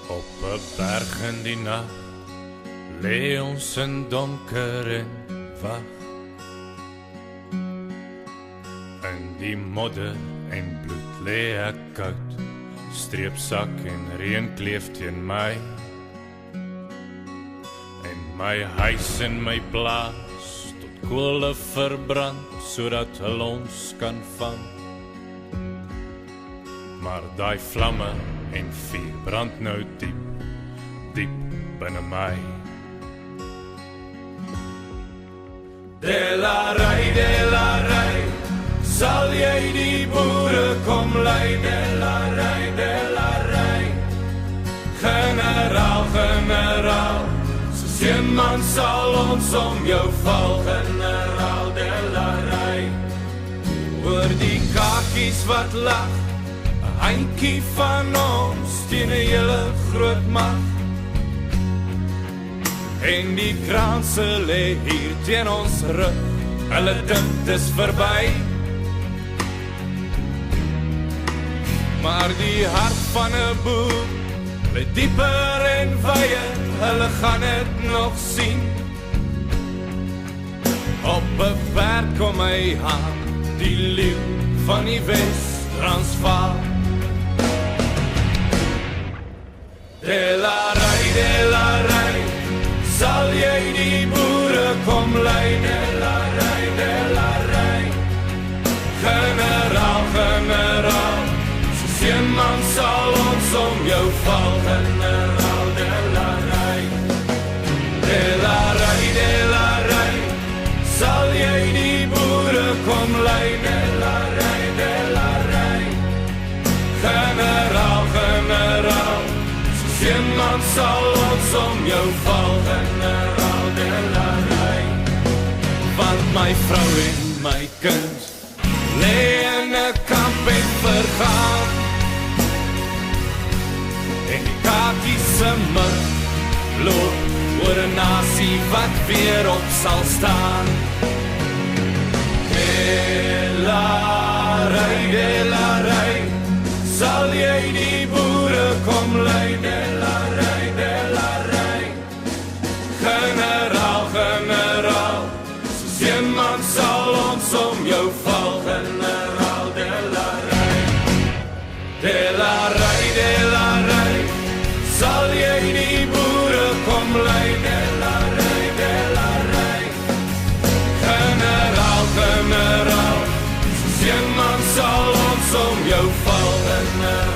Op 'n berg in die nag lê ons in donker en wag. In die modder en bloed lê ek koud, streepsak en reën kleef teen my. En my huis en my plaas tot kolle verbrand, sodat hulle ons kan vang. Maar daai vlamme en vuur brand nou diep, diep binne my. Delarai, sal jy die boere kom lei? Delarai, generaal, soos een man sal ons om jou val. Generaal, delarai, oor die kakies wat lag, 'n handjie van ons teen 'n hele groot mag. En die kraanse lê hier teen ons rug, hulle dink dis verby. Maar die hart van 'n boer lê dieper en wyer, hulle gaan dit nog sien. Op 'n berg kom hy aan, die leeu van die Wes-Transvaal. Delarai, sal jy die boere kom lei? Delarai, generaal, soos een man sal ons om jou val. Generaal, delarai, sal jy die boere kom lei? Delarai, generaal, een man sal ons om jou val. Generaal, delarai, want my vrou en my kind lê in 'n kamp en vergaan. En die kakies se mug loop oor 'n nasie wat weer op sal staan. Delarai, sal jy die boere kom lei? Delarai, generaal, soos een man sal ons om jou val. Generaal, delarai, sal jy die boere kom lei? Delarai, generaal, soos een man sal ons om jou val. Generaal,